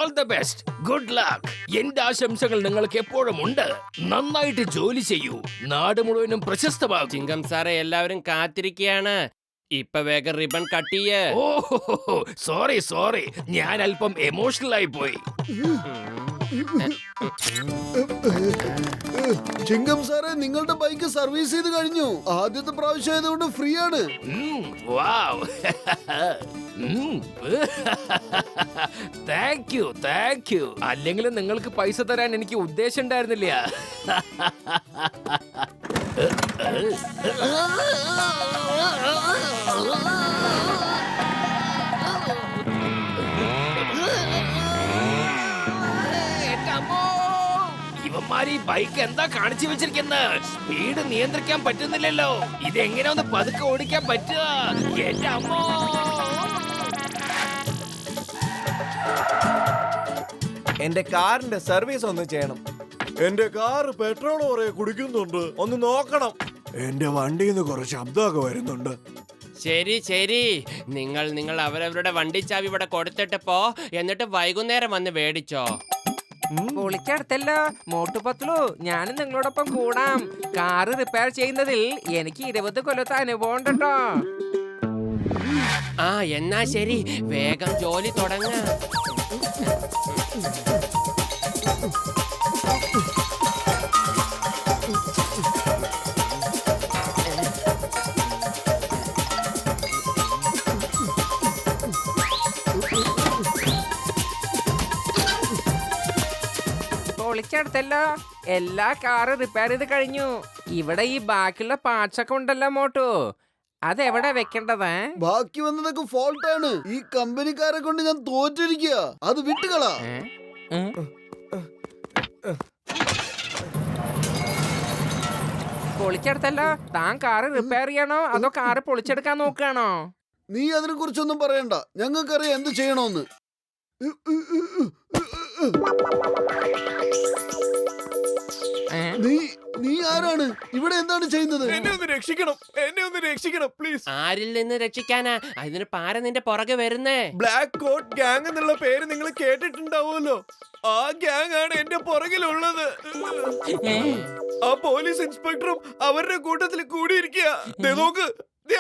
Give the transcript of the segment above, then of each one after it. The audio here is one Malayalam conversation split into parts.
All the best, good luck. എന്റെ ആശംസകൾ നിങ്ങൾക്ക് എപ്പോഴും ഉണ്ട്. നന്നായിട്ട് ജോലി ചെയ്യൂ, നാട് മുഴുവനും പ്രശസ്തമാകും. ചിങ്കം സാറേ, എല്ലാവരും കാത്തിരിക്കുകയാണ്. ഇപ്പൊ വേഗം റിബൺ കട്ട് ചെയ്യേ. ഓ സോറി, ഞാൻ അല്പം എമോഷണൽ ആയി പോയി. ചിങ്കം സാറേ, നിങ്ങളുടെ ബൈക്ക് സർവീസ് ചെയ്ത് കഴിഞ്ഞു. ആദ്യത്തെ പ്രാവശ്യം ആയതുകൊണ്ട് ഫ്രീ ആണ്. വാവ്. Thank you. അല്ലെങ്കിൽ നിങ്ങൾക്ക് പൈസ തരാൻ എനിക്ക് ഉദ്ദേശം ഉണ്ടായിരുന്നില്ല. ഇവന്മാര് ഈ ബൈക്ക് എന്താ കാണിച്ചു വെച്ചിരിക്കുന്നത്? സ്പീഡ് നിയന്ത്രിക്കാൻ പറ്റുന്നില്ലല്ലോ. ഇതെങ്ങനെ ഒന്ന് പതുക്കെ ഓടിക്കാൻ പറ്റുക? എന്റെ അമ്മോ! എന്റെ കാറിന്റെ സർവീസ് ഒന്ന് ചെയ്യണം. എന്റെ കാർ പെട്രോൾ കുറെ കുടിക്കുന്നുണ്ട്, ഒന്ന് നോക്കണം. എന്റെ വണ്ടിയിൽ നിന്ന് കുറെ ശബ്ദമൊക്കെ വരുന്നുണ്ട്. ശരി, നിങ്ങൾ അവരവരുടെ വണ്ടി ചാവി ഇവിടെ കൊടുത്തിട്ട് പോ. എന്നിട്ട് വൈകുന്നേരം വന്ന് മേടിച്ചോ. പൊളിക്കടുത്തല്ലോ മോട്ടുപത്ലു, ഞാനും നിങ്ങളോടൊപ്പം കൂടാം. കാറ് റിപ്പയർ ചെയ്യുന്നതിൽ എനിക്ക് 20 കൊല്ലത്തെ അനുഭവം ഉണ്ട് കേട്ടോ. ആ എന്നാ ശരി, വേഗം ജോലി തുടങ്ങ. പൊളിക്കടുത്തല്ലോ, എല്ലാ കാറും റിപ്പയർ ചെയ്ത് കഴിഞ്ഞു. ഇവിടെ ഈ ബാക്കിയുള്ള പാർട്സ് ഒക്കെ ഉണ്ടല്ലോ മോട്ടു, അതെവിടെ വെക്കേണ്ടത്? ബാക്കി വന്നതൊക്കെ ഫോൾട്ട് ആണ്. ഈ കമ്പനിക്കാരെ കൊണ്ട് ഞാൻ തോറ്റിരിക്കുക. അത് വിട്ടുകളാ. പൊളിച്ചെടുത്തല്ലോ, താൻ കാറ് റിപ്പയർ ചെയ്യണോ അതോ കാറ് പൊളിച്ചെടുക്കാൻ നോക്കുകയാണോ? നീ അതിനെ കുറിച്ചൊന്നും പറയണ്ട, ഞങ്ങൾക്കറിയാം എന്ത് ചെയ്യണോന്ന്. നീ ആരാണ്? ഇവിടെ എന്താണ് ചെയ്യുന്നത്? എന്നെ ഒന്ന് രക്ഷിക്കണം പ്ലീസ്. ആരിൽ നിന്ന് രക്ഷിക്കാനാ? അതിന് പാര നിന്റെ പുറകെ വരുന്നേ. ബ്ലാക്ക് കോട്ട് ഗ്യാങ് എന്നുള്ള പേര് നിങ്ങൾ കേട്ടിട്ടുണ്ടാവുമല്ലോ. ആ ഗ്യാങ് ആണ് എന്റെ പുറകിലുള്ളത്. ആ പോലീസ് ഇൻസ്പെക്ടറും അവരുടെ കൂട്ടത്തിൽ കൂടിയിരിക്കുക. നോക്ക്,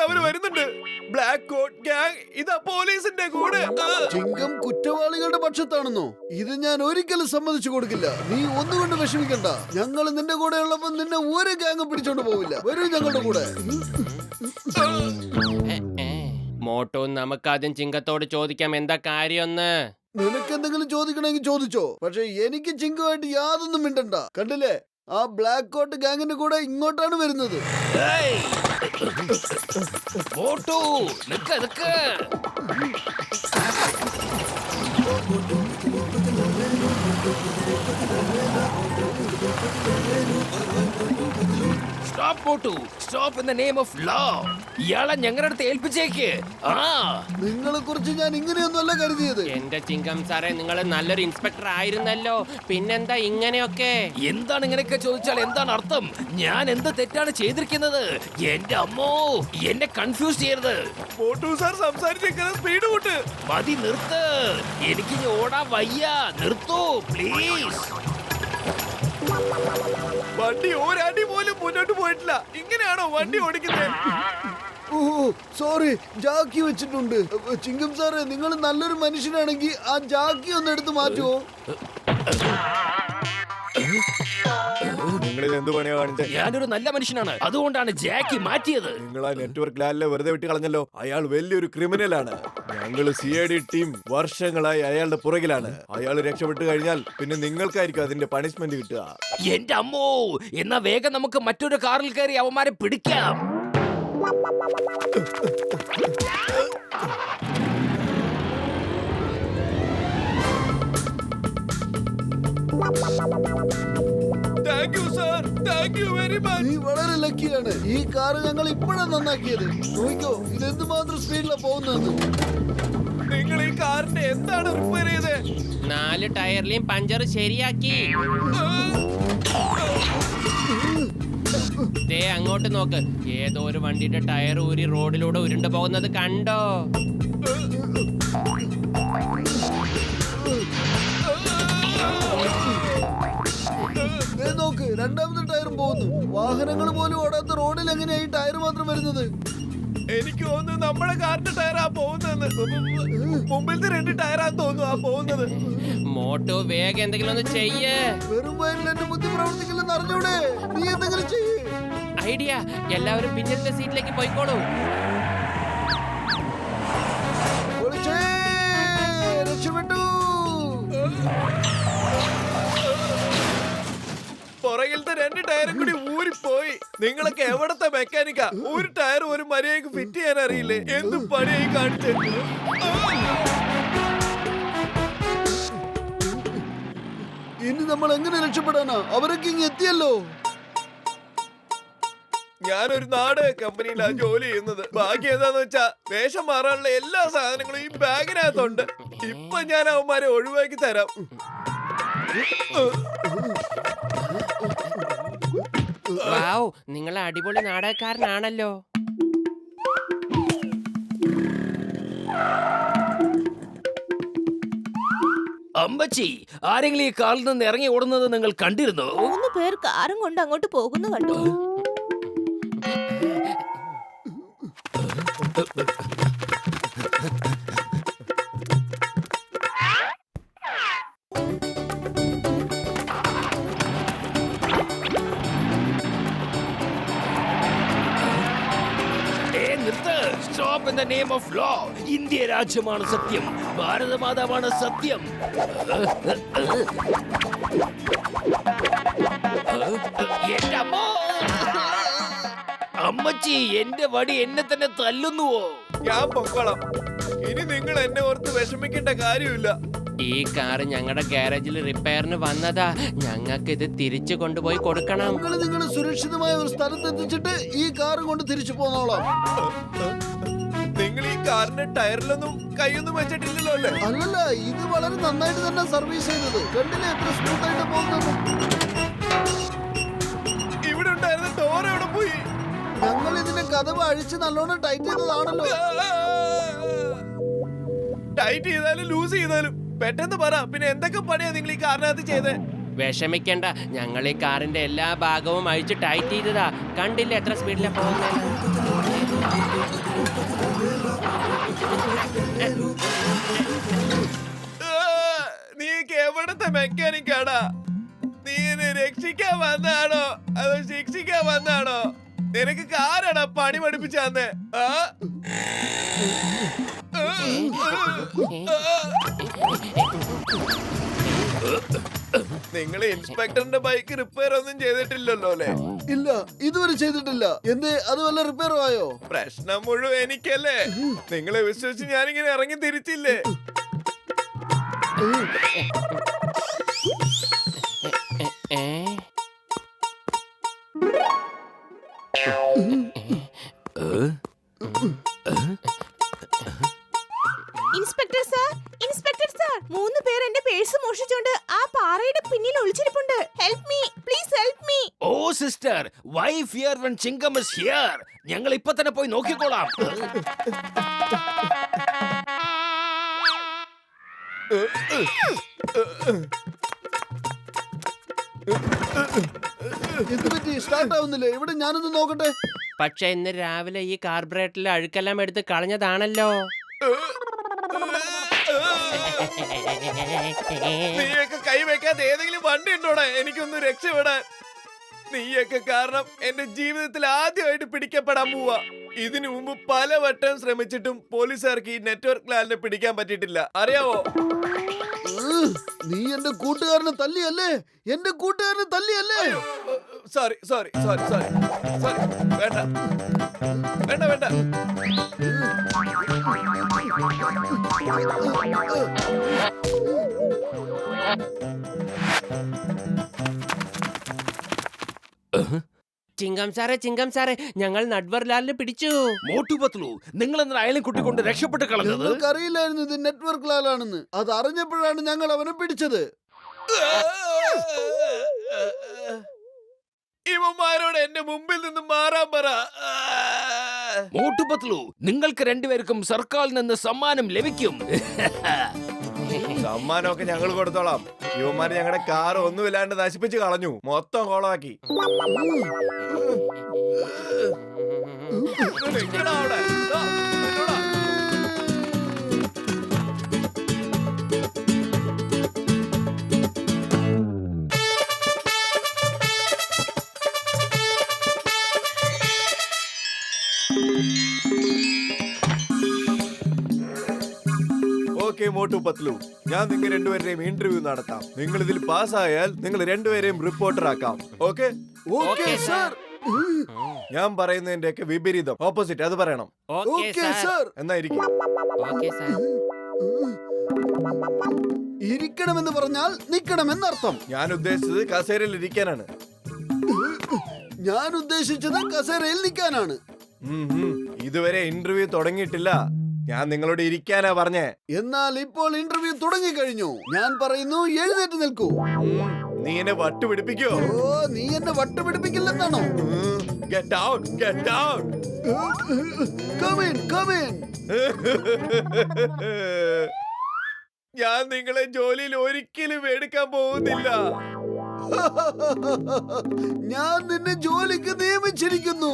അവര് വരുന്നുണ്ട്. ബ്ലാക്ക് കോട്ട് ഗ്യാങ് ഇതാ പോലീസിന്റെ കൂടെ. ചിങ്കം കുറ്റവാളികളുടെ പക്ഷത്താണെന്നോ? ഇത് ഞാൻ ഒരിക്കലും സമ്മതിച്ചു കൊടുക്കില്ല. നീ ഒന്നുകൊണ്ട് വിഷമിക്കണ്ട. ഞങ്ങൾ നിന്റെ കൂടെ ഉള്ളപ്പോ നിന്നെ ഒരു ഗ്യാങ് പിടിച്ചോണ്ട് പോവില്ല. വരൂ ഞങ്ങളുടെ കൂടെ. മോട്ടോ, നമുക്കാദ്യം ചിങ്കത്തോട് ചോദിക്കാം എന്താ കാര്യമെന്ന്. നിനക്ക് എന്തെങ്കിലും ചോദിക്കണമെങ്കിൽ ചോദിച്ചോ, പക്ഷെ എനിക്ക് ചിങ്കുമായിട്ട് യാതൊന്നും മിണ്ടണ്ട. കണ്ടില്ലേ, ആ ബ്ലാക്ക് കോട്ട് ഗ്യാങ്ങിന്റെ കൂടെ ഇങ്ങോട്ടാണ് വരുന്നത്. മോട്ടു, നിക്ക്. Stop Motu, stop in the name of law. ഇയാളെ ഞങ്ങളുടെ അടുത്ത് ഏൽപ്പിച്ചേക്ക്. നിങ്ങളെ കുറിച്ച് ഞാൻ ഇങ്ങനെയൊന്നുമല്ല കരുതിയത്. എന്റെ ചിങ്കം സാറേ, നിങ്ങൾ നല്ലൊരു ഇൻസ്പെക്ടർ ആയിരുന്നല്ലോ, പിന്നെന്താ ഇങ്ങനെയൊക്കെ? എന്താണ് ഇങ്ങനെയൊക്കെ ചോദിച്ചാൽ എന്താണ് അർത്ഥം? ഞാൻ എന്ത് തെറ്റാണ് ചെയ്തിരിക്കുന്നത്? എന്റെ അമ്മോ, എന്നെ കൺഫ്യൂസ് ചെയ്യരുത്. മോട്ടു സാർ സംസാരിച്ചേക്കുന്ന സ്പീഡ് കൂട്ട്. മതി, നിർത്ത്. എനിക്ക് ഇനി ഓടാൻ വയ്യ. നിർത്തൂ പ്ലീസ്. വണ്ടി ഒരടി പോലും മുന്നോട്ട് പോയിട്ടില്ല. ഇങ്ങനെയാണോ വണ്ടി ഓടിക്കുന്നത്? ഓ സോറി, ജാക്കി വെച്ചിട്ടുണ്ട്. ചിങ്കം സാറേ, നിങ്ങൾ നല്ലൊരു മനുഷ്യനാണെങ്കിൽ ആ ജാക്കി ഒന്ന് എടുത്ത് മാറ്റുമോ? നിങ്ങളിൽ എന്ത് പണിയാ കാണിച്ചത്? ഞാനൊരു നല്ല മനുഷ്യനാണ്, അതുകൊണ്ടാണ് ജാക്കി മാറ്റിയത്. നിങ്ങൾ ആ നെറ്റ്വർക്ക് ലാലിലെ വെറുതെ വിട്ട് കളഞ്ഞല്ലോ. അയാൾ വലിയൊരു ക്രിമിനലാണ്. ഞങ്ങള് CID ടീം വർഷങ്ങളായി അയാളുടെ പുറകിലാണ്. അയാൾ രക്ഷപ്പെട്ടു കഴിഞ്ഞാൽ പിന്നെ നിങ്ങൾക്കായിരിക്കും അതിന്റെ പണിഷ്മെന്റ് കിട്ടുക. എന്റെ അമ്മോ, എന്നാ വേഗം നമുക്ക് മറ്റൊരു കാറിൽ കയറി അവന്മാരെ പിടിക്കാം. Thank you sir, thank you very much. നീ വളരെ ലക്കിയാണ്. ഈ കാറ് ഞങ്ങൾ ഇപ്പോഴാണ് നന്നാക്കിയത്. നോക്കിക്കോ, ഇത് എന്തുമാത്രം സ്പീഡിലാണ് പോകുന്നത്. നിങ്ങൾ ഈ കാറിന്റെ എന്താണ് റിപ്പയർ ചെയ്തത്? 4 ടയറിലെയും പഞ്ചർ ശരിയാക്കി. ദേ അങ്ങോട്ട് നോക്ക്, ഏതോ ഒരു വണ്ടിയുടെ ടയർ ഊരി റോഡിലൂടെ ഉരുണ്ടു പോകുന്നത് കണ്ടോ? നോക്ക്, രണ്ടാമത്തെ ടയറും പോകുന്നു. വാഹനങ്ങൾ പോലും ഓടാത്ത റോഡിൽ എങ്ങനെയാ ഈ ടയർ മാത്രം വരുന്നത്? എനിക്ക് തോന്നുന്നു നമ്മുടെ കാറിന്റെ ടയറാ പോകുന്നത്. മുമ്പിലത്തെ 2 ടയറാന്ന് തോന്നുന്നു ആ പോകുന്നത്. മോട്ടു വേഗം എന്തെങ്കിലും ഒന്ന് ചെയ്യേ. വെറും വയലിൽ എന്റെ ബുദ്ധി പ്രവർത്തിക്കില്ലെന്ന് അറിഞ്ഞൂടെ? നീ എന്തെങ്കിലും ചെയ്യേ. ഐഡിയ, എല്ലാവരും പിന്നിലത്തെ സീറ്റിലേക്ക് പോയിക്കോളൂ. രക്ഷപ്പെട്ടു. പുറകിലത്തെ 2 ടയറും കൂടി ഊരിപ്പോയി. നിങ്ങളൊക്കെ എവിടത്തെ മെക്കാനിക്കാ? ഒരു ടയർ ഒരു മര്യാദക്ക് ഫിറ്റ് ചെയ്യാൻ അറിയില്ലേ? എന്ത് പണിയായി കാണിച്ച്. ഇനി നമ്മൾ എങ്ങനെ രക്ഷപ്പെടാനാ? അവരൊക്കെ ഇങ്ങ് എത്തിയല്ലോ. ഞാനൊരു നാടക കമ്പനിയിലാ ജോലി ചെയ്യുന്നത്. ബാക്കി ഏതാന്ന് വെച്ചാ വേഷം മാറാനുള്ള എല്ലാ സാധനങ്ങളും ഈ ബാഗിനകത്തുണ്ട്. ഇപ്പൊ ഞാൻ അവന്മാരെ ഒഴിവാക്കി തരാം. വാവ്, നിങ്ങൾ അടിപൊളി നാടകക്കാരനാണല്ലോ. അമ്മച്ചി, ആരെങ്കിലും ഈ കാറിൽ നിന്ന് ഇറങ്ങി ഓടുന്നത് നിങ്ങൾ കണ്ടിരുന്നോ? 3 പേർ കാറും കൊണ്ട് അങ്ങോട്ട് പോകുന്നു കണ്ടു. Stop in the name of law. India രാജ്യമാണ് സത്യം, ഭാരതമാതാവാണ് സത്യം. എന്റെ അമ്മോ! അമ്മച്ചി, എന്റെ വടി എന്നെ തന്നെ തല്ലുന്നുവോ? ഞാൻ പൊക്കോളാം. ഇനി നിങ്ങൾ എന്നെ ഓർത്ത് വിഷമിക്കേണ്ട കാര്യമില്ല. ഈ കാറ് ഞങ്ങളുടെ ഗാരേജിൽ റിപ്പയറിന് വന്നതാ. ഞങ്ങൾക്ക് ഇത് തിരിച്ചു കൊണ്ടുപോയി കൊടുക്കണം. നിങ്ങൾ സുരക്ഷിതമായ ഒരു സ്ഥലത്ത് എത്തിച്ചിട്ട് ഈ കാറും കൊണ്ട് തിരിച്ചു പോന്നോളാം. നിങ്ങൾ ഈ കാറിന്റെ ടയറിലൊന്നും കൈയൊന്നും വെച്ചിട്ടില്ലല്ലോ അല്ലേ? അല്ലല്ല, ഇത് വളരെ നന്നായിട്ട് തന്നെ സർവീസ് ചെയ്തത്. കണ്ടില്ലേ എത്ര സ്മൂത്ത് ആയിട്ട് പോകുന്നത്? ഇവിടെ ഉണ്ടായിരുന്ന ഡോർ എവിടെ പോയി? ഞങ്ങൾ ഇതിന്റെ കതവ് അഴിച്ച് നല്ലോണം ടൈറ്റ് ചെയ്തതാണല്ലോ. ടൈറ്റ് ചെയ്താലും ലൂസ് ചെയ്താലും പെട്ടെന്ന് പറ. പിന്നെ എന്തൊക്കെ പണിയാ നിങ്ങൾ ഈ കാറിനകത്ത് ചെയ്തേ? വിഷമിക്കണ്ട, ഞങ്ങൾ ഈ കാറിന്റെ എല്ലാ ഭാഗവും അഴിച്ച് ടൈറ്റ് ചെയ്തതാ. കണ്ടില്ല എത്ര സ്പീഡിലാ പോകുന്നത്? നീക്ക് എവിടത്തെ മെക്കാനിക്കാടാ? നീ എന്നെ രക്ഷിക്കാൻ വന്നാണോ അതോ ശിക്ഷിക്കാൻ വന്നാണോ? നിനക്ക് കാരാടാ പണി പഠിപ്പിച്ചാന്ന്? നിങ്ങൾ ഇൻസ്പെക്ടറിന്റെ ബൈക്ക് റിപ്പയർ ഒന്നും ചെയ്തിട്ടില്ലല്ലോ അല്ലേ? ഇല്ല, ഇതുവരെ ചെയ്തിട്ടില്ല. എന്തേ, അത് വല്ല റിപ്പയർ ആയോ? പ്രശ്നം മുഴുവൻ എനിക്കല്ലേ. നിങ്ങളെ വിശ്വസിച്ച് ഞാനിങ്ങനെ ഇറങ്ങി തിരിച്ചില്ലേ? ഇൻസ്പെക്ടർ സാർ, ഇൻസ്പെക്ടർ സാർ, 3 പേർ എന്റെ പേഴ്സ് മോഷ്ടിച്ചോണ്ട് ആ പാറയുടെ പിന്നിൽ ഒളിച്ചിരിപ്പുണ്ട്. Help me, please help me. Oh sister, why fear when Chingam is here? ഞങ്ങൾ ഇപ്പൊ തന്നെ പോയി നോക്കിക്കോളാം. എന്തുപറ്റി? സ്റ്റാർട്ട് ആവുന്നില്ലേ? ഇവിടെ ഞാനൊന്ന് നോക്കട്ടെ. പക്ഷെ ഇന്ന് രാവിലെ ഈ കാർബറേറ്ററിൽ അഴുക്കെല്ലാം എടുത്ത് കളഞ്ഞതാണല്ലോ. നീയൊക്കെ കൈ വെക്കാത്ത ഏതെങ്കിലും വണ്ടി ഉണ്ടോടാ എനിക്കൊന്ന് രക്ഷപ്പെടാൻ? നീയൊക്കെ കാരണം എന്റെ ജീവിതത്തിൽ ആദ്യമായിട്ട് പിടിക്കപ്പെടാൻ പോവാ. ഇതിനു മുമ്പ് പലവട്ടം ശ്രമിച്ചിട്ടും പോലീസുകാർക്ക് ഈ നെറ്റ്വർക്ക് ലാലിനെ പിടിക്കാൻ പറ്റിയിട്ടില്ല, അറിയാവോ? നീ എന്റെ കൂട്ടുകാരനെ തല്ലിയല്ലേ? എന്റെ കൂട്ടുകാരനെ തല്ലിയല്ലേ? Sorry sorry sorry sorry sorry. വേണ്ട വേണ്ട വേണ്ട. ചിങ്കം സാറേ, ഞങ്ങൾ നട്വർലാലിനെ പിടിച്ചു. മോട്ടു പത്ലു, നിങ്ങൾ എന്നാൽ അയലും കുട്ടിക്കൊണ്ട് രക്ഷപ്പെട്ട് കളഞ്ഞത്? ഞങ്ങൾക്കറിയില്ലായിരുന്നു ഇത് നെറ്റ്വർക്ക് ലാലാണെന്ന്. അത് അറിഞ്ഞപ്പോഴാണ് ഞങ്ങൾ അവനെ പിടിച്ചത്. ഇവന്മാരോട് എന്റെ മുമ്പിൽ നിന്ന് മാറാൻ പറ. മോട്ടു പത്ലു, നിങ്ങൾക്ക് രണ്ടുപേർക്കും സർക്കാരിൽ നിന്ന് സമ്മാനം ലഭിക്കും. സമ്മാനമൊക്കെ ഞങ്ങൾ കൊടുത്തോളാം. ഇവന്മാര് ഞങ്ങളുടെ കാർ ഒന്നുമില്ലാണ്ട് നശിപ്പിച്ച് കളഞ്ഞു, മൊത്തം കോളമാക്കി. നിക്കടാ അവിടെ. ദാ, നിന്നോടാ. ഓക്കെ മോട്ടു പത്ലു, ഞാൻ നിങ്ങൾ രണ്ടുപേരെയും ഇന്റർവ്യൂ നടത്താം. നിങ്ങൾ ഇതിൽ പാസ്സായാൽ നിങ്ങൾ രണ്ടുപേരെയും റിപ്പോർട്ടർ ആക്കാം. ഓക്കെ? Okay sir. ഞാൻ പറയുന്നതിന്റെ ഒക്കെ വിപരീതം, ഓപ്പോസിറ്റ്, അത് പറയണം. Okay sir. എന്നാ ഇരിക്കും. Okay sir. ഇരിക്കണമെന്ന് പറഞ്ഞാൽ നിക്കണമെന്നർത്ഥം. ഞാൻ ഉദ്ദേശിച്ചത് കസേരയിൽ ഇരിക്കാനാണ്. ഞാൻ ഉദ്ദേശിച്ചത് കസേരയിൽ നിൽക്കാനാണ്. ഇതുവരെ ഇന്റർവ്യൂ തുടങ്ങിയിട്ടില്ല. ഞാൻ നിങ്ങളോട് ഇരിക്കാനാ പറഞ്ഞേ. എന്നാൽ ഇപ്പോൾ ഇന്റർവ്യൂ തുടങ്ങി കഴിഞ്ഞു. ഞാൻ പറയുന്നു എഴുന്നേറ്റ് നിൽക്കൂ. നീ എന്നെ വട്ടുപിടിപ്പിക്കോ? ഓ, നീ എന്നെ വട്ടുപിടിപ്പിക്കില്ലെന്നാണോ? Get out, get out. Come in, come in. ഞാൻ നിങ്ങളെ ജോലിയിൽ ഒരിക്കലും എടുക്കാൻ പോകുന്നില്ല. ഞാൻ നിന്നെ ജോലിക്ക് നിയമിച്ചിരിക്കുന്നു.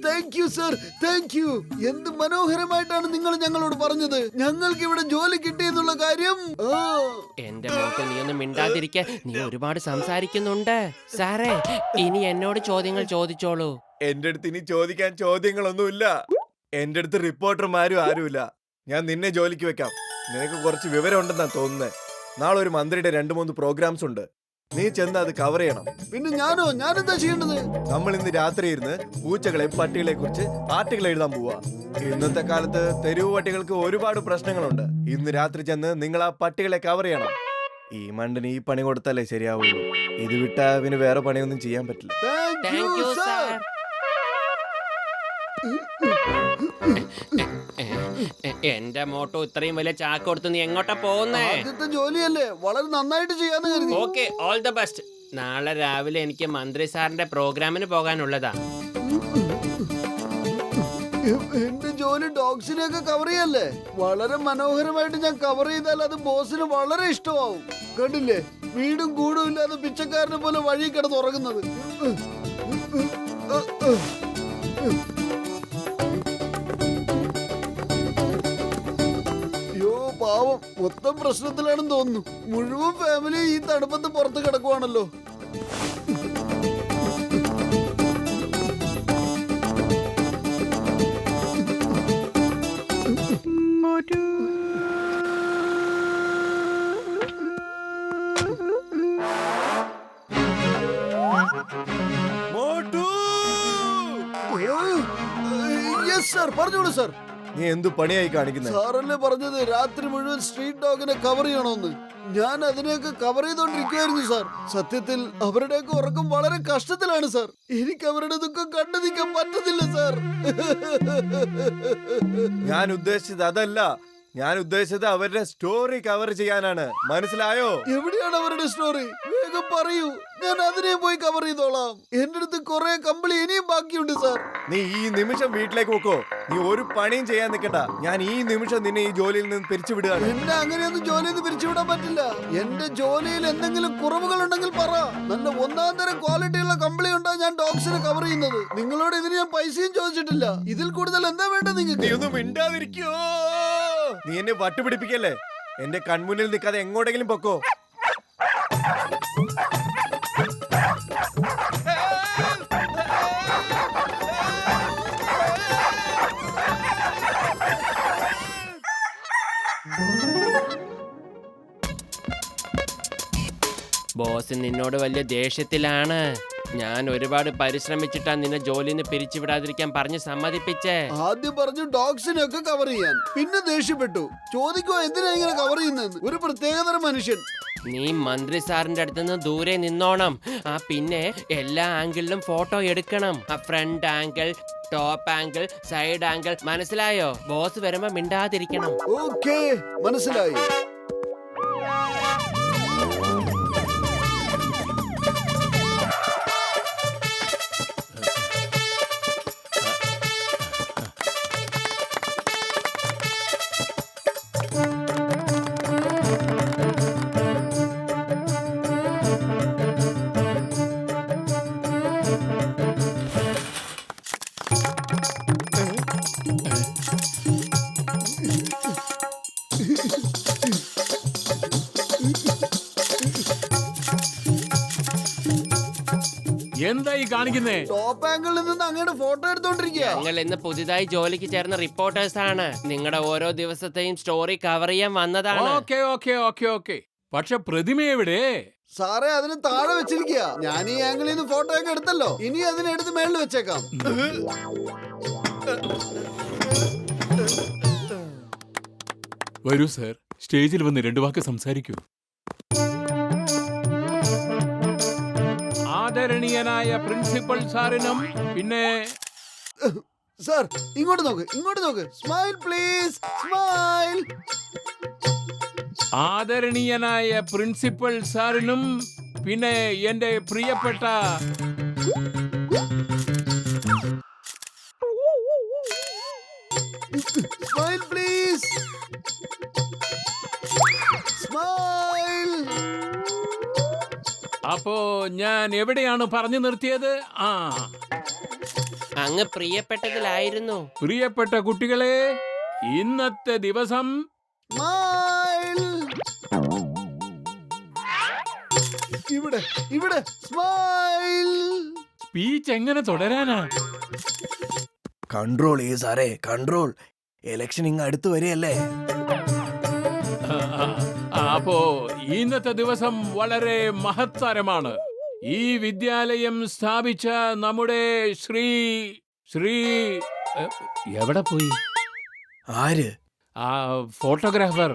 Thank you sir, thank you. എന്ത് മനോഹരമായിട്ടാണ് നിങ്ങൾ ഞങ്ങളോട് പറഞ്ഞത്. ഞങ്ങൾക്ക് ഇവിടെ ജോലി കിട്ടിയെന്നുള്ള കാര്യം. എന്റെ മോക്ക് നീ ഒന്നും മിണ്ടാതിരിക്കെ, നീ ഒരുപാട് സംസാരിക്കുന്നുണ്ട്. സാറേ, ഇനി എന്നോട് ചോദ്യങ്ങൾ ചോദിച്ചോളൂ. എന്റെ അടുത്ത് ഇനി ചോദിക്കാൻ ചോദ്യങ്ങളൊന്നുമില്ല. എന്റെ അടുത്ത് റിപ്പോർട്ടർമാരും ആരുമില്ല. ഞാൻ നിന്നെ ജോലിക്ക് വെക്കാം. നിനക്ക് കുറച്ച് വിവരം ഉണ്ടെന്നാ തോന്നുന്നത്. നാളെ ഒരു മന്ത്രിയുടെ 2-3 പ്രോഗ്രാംസ് ഉണ്ട്. നീ ചെന്ന് അത് കവർ ചെയ്യണം. പിന്നെ ഞാനെന്താ ചെയ്യേണ്ടത്? നമ്മൾ ഇന്ന് രാത്രി ഇരുന്ന് പൂച്ചകളെ പട്ടികളെ കുറിച്ച് ആർട്ടിക്കിൾ എഴുതാൻ പോവാ. ഇന്നത്തെ കാലത്ത് തെരുവ് പട്ടികൾക്ക് ഒരുപാട് പ്രശ്നങ്ങളുണ്ട്. ഇന്ന് രാത്രി ചെന്ന് നിങ്ങൾ ആ പട്ടികളെ കവർ ചെയ്യണം. ഈ മണ്ടിന് ഈ പണി കൊടുത്താലേ ശരിയാവുള്ളൂ. ഇത് വിട്ടാ പിന്നെ വേറെ പണിയൊന്നും ചെയ്യാൻ പറ്റില്ല. Thank you sir. എന്റെ മോട്ടോ ഇത്രയും വലിയ ചാക്ക് കൊടുത്ത് നീ എങ്ങോട്ടാ പോകുന്നേ? ആദ്യത്തെ ജോലിയല്ലേ, വളരെ നന്നായിട്ട് ചെയ്യാന്ന് കരുതി. Okay, all the best. നാളെ രാവിലെ എനിക്ക് മന്ത്രി സാറിന്റെ പ്രോഗ്രാമിന് പോകാനുള്ളതാ. എന്റെ ജോലി ഡോഗ്സിനെയൊക്കെ കവർ ചെയ്യല്ലേ. വളരെ മനോഹരമായിട്ട് ഞാൻ കവർ ചെയ്താൽ അത് ബോസിന് വളരെ ഇഷ്ടമാവും. കണ്ടില്ലേ, വീടും കൂടും ഇല്ലാതെ പിച്ചക്കാരനെ പോലെ വഴി കിടന്ന് ഉറങ്ങുന്നത്. പാവം, മൊത്തം പ്രശ്നത്തിലാണെന്ന് തോന്നുന്നു. മുഴുവൻ ഫാമിലി ഈ തണുപ്പത്ത് പുറത്ത് കിടക്കുവാണല്ലോ. യെസ് സാർ, പറഞ്ഞോളൂ സാർ. നീ എന്തു പണിയായി കാണിക്കുന്നത്? സാറല്ലേ പറഞ്ഞത് രാത്രി മുഴുവൻ സ്ട്രീറ്റ് ഡോഗിനെ കവർ ചെയ്യണമെന്ന്. ഞാൻ അതിനെയൊക്കെ കവർ ചെയ്തോണ്ടിരിക്കുവായിരുന്നു സാർ. സത്യത്തിൽ അവരുടെയൊക്കെ ഉറക്കം വളരെ കഷ്ടത്തിലാണ് സാർ. എനിക്ക് അവരുടെ ദുഃഖം കണ്ടു നിൽക്കാൻ പറ്റുന്നില്ല സാർ. ഞാൻ ഉദ്ദേശിച്ചത് അതല്ല. ഞാൻ ഉദ്ദേശിച്ചത് അവരുടെ സ്റ്റോറി കവർ ചെയ്യാനാണ്. മനസ്സിലായോ? എവിടെയാണ് അവരുടെ സ്റ്റോറി? വേഗം പറയൂ, ഞാൻ അതിനെ പോയി കവർ ചെയ്തോളാം. എന്റെ അടുത്ത് കുറെ കമ്പിളി ഇനിയും ബാക്കിയുണ്ട് സാർ. നീ ഈ നിമിഷം വീട്ടിലേക്ക് പോക്കോ. നീ ഒരു പണിയും ചെയ്യാൻ നിൽക്കണ്ട. ഞാൻ ഈ നിമിഷം നിന്നെ ഈ ജോലിയിൽ നിന്ന് പിരിച്ചുവിടുകയാണ്. എന്നെ അങ്ങനെയൊന്നും ജോലിയിൽ നിന്ന് പിരിച്ചുവിടാൻ പറ്റില്ല. എന്റെ ജോലിയിൽ എന്തെങ്കിലും കുറവുകൾ ഉണ്ടെങ്കിൽ പറ. നല്ല 1-ാം തരം ക്വാളിറ്റിയുള്ള കമ്പിളി ഉണ്ടാ ഞാൻ ഡോഗ്സിനെ കവർ ചെയ്യുന്നത്. നിങ്ങളോട് ഇതിന് ഞാൻ പൈസയും ചോദിച്ചിട്ടില്ല. ഇതിൽ കൂടുതൽ എന്താ വേണ്ടത് നിങ്ങൾക്ക്? നീ ഒന്നും മിണ്ടാതിരിക്കോ. നീ എന്നെ വട്ടുപിടിപ്പിക്കല്ലേ. എന്റെ കൺമുന്നിൽ നിൽക്കാതെ എങ്ങോട്ടെങ്കിലും പൊക്കോ. ബോസ് നിന്നോട് വലിയ ദേഷ്യത്തിലാണ്. ഞാൻ ഒരുപാട് പരിശ്രമിച്ചിട്ടാ നിന്നെ ജോലിയിൽ നിന്ന് പിരിച്ചുവിടാതിരിക്കാൻ പറഞ്ഞ് സമ്മതിപ്പിച്ചേ. ആദ്യം പറഞ്ഞു ഡോഗ്സിനെയൊക്കെ കവർ ചെയ്യാൻ, പിന്നെ ദേഷ്യപ്പെട്ടു. ചോദിക്കോ എന്തിനാ ഇങ്ങനെ കവർ ചെയ്യുന്നത്? ഒരു പ്രത്യേകതരം മനുഷ്യൻ. നീ മന്ത്രി സാറിന്റെ അടുത്തുനിന്ന് ദൂരെ നിന്നോണം. പിന്നെ എല്ലാ ആംഗിളിലും ഫോട്ടോ എടുക്കണം. Front angle, top angle, side angle. മനസ്സിലായോ? ബോസ് വരുമ്പോ മിണ്ടാതിരിക്കണം. ഓക്കേ, മനസ്സിലായി. എന്തായി കാണിക്കുന്നേ? ടോപ്പ് ആംഗിളിൽ നിന്ന് അങ്ങയുടെ ഫോട്ടോ എടുത്തോണ്ടിരിക്കുക. ഞങ്ങൾ ഇന്ന് പുതിയതായി ജോലിക്ക് ചേർന്ന റിപ്പോർട്ടേഴ്സ് ആണ്. നിങ്ങളുടെ ഓരോ ദിവസത്തെയും സ്റ്റോറി കവർ ചെയ്യാൻ വന്നതാണ്. Okay okay okay okay. പക്ഷെ പ്രതിമ എവിടെ? സാറേ അതിന് താഴെ വെച്ചിരിക്കുക. ഞാൻ ഈ ആംഗിളിൽ നിന്ന് ഫോട്ടോ ഒക്കെ എടുത്തല്ലോ. ഇനി അതിനെടുത്ത് മേളിൽ വെച്ചേക്കാം. വരൂ സർ, സ്റ്റേജിൽ വന്ന് 2 വാക്ക് സംസാരിക്കൂ. ആദരണീയനായ പ്രിൻസിപ്പൽ സാറിനും പിന്നെ സാർ ഇങ്ങോട്ട് നോക്ക്, ഇങ്ങോട്ട് നോക്ക്. Smile please, smile. ആദരണീയനായ പ്രിൻസിപ്പൽ സാറിനും പിന്നെ എന്റെ പ്രിയപ്പെട്ട സ്മൈൽ പ്ലീസ്, സ്മൈൽ. അപ്പോ ഞാൻ എവിടെയാണ് പറഞ്ഞു നിർത്തിയത്? അങ്ങ് പ്രിയപ്പെട്ടതിലായിരുന്നു. പ്രിയപ്പെട്ട കുട്ടികളെ, ഇന്നത്തെ ദിവസം സ്മൈൽ. ഇവിടെ ഇവിടെ സ്മൈൽ. സ്പീച്ച് എങ്ങനെ തുടരാനാ? കൺട്രോൾ ചെയ്യ് സാറേ, കൺട്രോൾ. ഇലക്ഷൻ ഇങ്ങ് അടുത്ത് വരികയല്ലേ. അപ്പോ ഇന്നത്തെ ദിവസം വളരെ മഹത്തരമാണ്. ഈ വിദ്യാലയം സ്ഥാപിച്ച നമ്മുടെ ശ്രീ എവിടെ പോയി? ആര്? ആ ഫോട്ടോഗ്രാഫർ.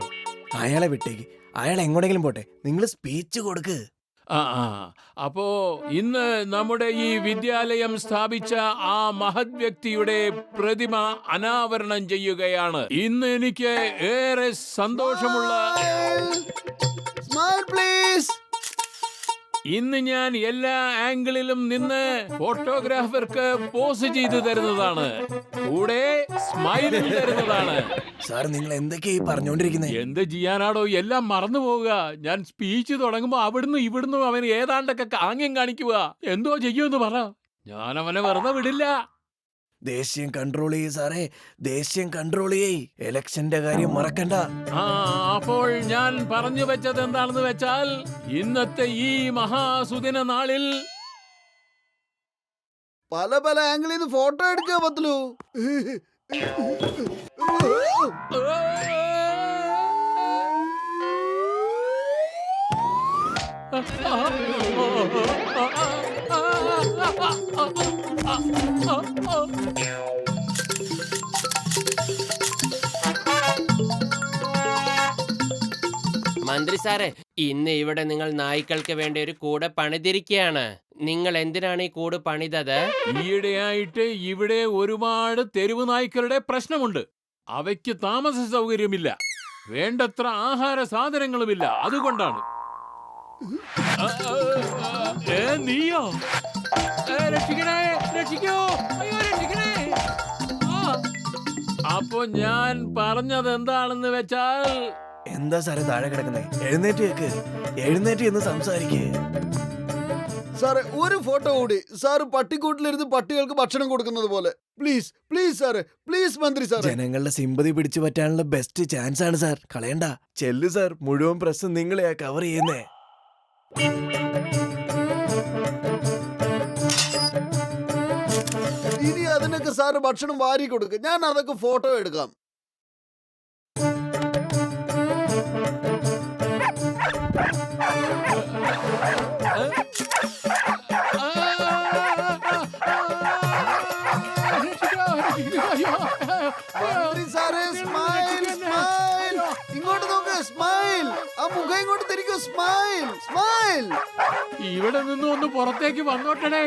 അയാളെ വിട്ടേക്ക്, അയാൾ എങ്ങോട്ടെങ്കിലും പോട്ടെ. നിങ്ങൾ സ്പീച്ച് കൊടുക്ക്. അപ്പോ ഇന്ന് നമ്മുടെ ഈ വിദ്യാലയം സ്ഥാപിച്ച ആ മഹത് വ്യക്തിയുടെ പ്രതിമ അനാവരണം ചെയ്യുകയാണ്. ഇന്ന് എനിക്ക് ഏറെ സന്തോഷമുള്ള സ്മൈൽ പ്ലീസ്. ഇന്ന് ഞാൻ എല്ലാ ആംഗിളിലും നിന്ന് ഫോട്ടോഗ്രാഫർക്ക് പോസ് ചെയ്തു തരുന്നതാണ്, കൂടെ സ്മൈലും തരുന്നതാണ്. സാർ നിങ്ങൾ എന്തൊക്കെയായി പറഞ്ഞോണ്ടിരിക്കുന്നത്? എന്ത് ചെയ്യാനാടോ, എല്ലാം മറന്നു പോവുക. ഞാൻ സ്പീച്ച് തുടങ്ങുമ്പോ അവിടുന്ന് ഇവിടുന്ന് അവൻ ഏതാണ്ടൊക്കെ ആംഗ്യം കാണിക്കുക. എന്തോ ചെയ്യുമെന്ന് പറ, ഞാൻ അവനെ വെറുതെ വിടില്ല. ദേഷ്യം കൺട്രോൾ ചെയ്യ് സാറേ, ദേഷ്യം കൺട്രോൾ ചെയ്യ്. ഇലക്ഷന്റെ കാര്യം മറക്കണ്ട. അപ്പോൾ ഞാൻ പറഞ്ഞു വെച്ചത് എന്താണെന്ന് വെച്ചാൽ, ഇന്നത്തെ ഈ മഹാസുദിന നാളിൽ പല പല ആംഗിളിൽ നിന്ന് ഫോട്ടോ എടുക്കുക പത്ലു. മന്ത്രി സാറേ, ഇന്ന് ഇവിടെ നിങ്ങൾ നായ്ക്കൾക്ക് വേണ്ടി ഒരു കൂട് പണിതിരിക്കുകയാണ്. നിങ്ങൾ എന്തിനാണ് ഈ കൂട് പണിതത്? ഈയിടെയായിട്ട് ഇവിടെ ഒരുപാട് തെരുവ് നായ്ക്കളുടെ പ്രശ്നമുണ്ട്. അവയ്ക്ക് താമസ സൗകര്യമില്ല, വേണ്ടത്ര ആഹാര സാധനങ്ങളുമില്ല. അതുകൊണ്ടാണ്. നീയോ? രക്ഷിക്കണേ, രക്ഷിക്കോ, അയ്യോ രക്ഷിക്കണേ. അപ്പൊ ഞാൻ പറഞ്ഞത് എന്താണെന്ന് വെച്ചാൽ, എന്താ സാറേ താഴെ കിടക്കുന്നേ? എഴുന്നേറ്റ് കേക്ക്, എഴുന്നേറ്റ് എന്ന് സംസാരിക്കേ. സാറേ ഒരു ഫോട്ടോ കൂടി. സാറ് പട്ടിക്കൂട്ടിലിരുന്ന് പട്ടികൾക്ക് ഭക്ഷണം കൊടുക്കുന്നത് പോലെ. പ്ലീസ് പ്ലീസ് സാറേ, പ്ലീസ് മന്ത്രി സാർ. ജനങ്ങളുടെ സിമ്പതി പിടിച്ചു പറ്റാനുള്ള ബെസ്റ്റ് ചാൻസ് ആണ് സാർ, കളയണ്ട. ചെല്ലു സാർ, മുഴുവൻ പ്രസ് നിങ്ങളെയാ കവർ ചെയ്യുന്നേ. ഇനി അതിനൊക്കെ സാറ് ഭക്ഷണം വാരി കൊടുക്കുക, ഞാൻ അതൊക്കെ ഫോട്ടോ എടുക്കാം. മന്ത്രി സാറേ സ്മൈൽ, സ്മൈൽ. ഇങ്ങോട്ട് നോക്ക്, സ്മൈൽ. ആ മുഖം ഇങ്ങോട്ട് തിരിക്കൂ, സ്മൈൽ, സ്മൈൽ. ഇവിടെ നിന്ന് ഒന്ന് പുറത്തേക്ക് വന്നോട്ടടേ,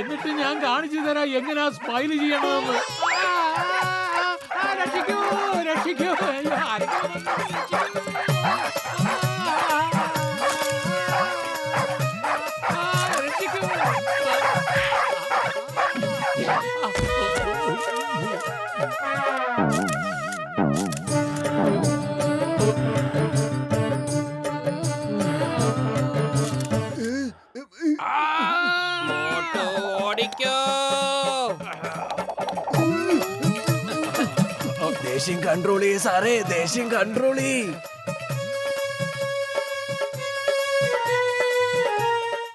എന്നിട്ട് ഞാൻ കാണിച്ചു തരാം എങ്ങനെയാ സ്മൈൽ ചെയ്യണമെന്ന്. രക്ഷിക്കൂ, രക്ഷിക്കൂ. ഓടിക്കോ. ദേഷ്യം കൺട്രോൾ ചെയ്യ് സാറേ, ദേഷ്യം കൺട്രോൾ ചെയ്യ്.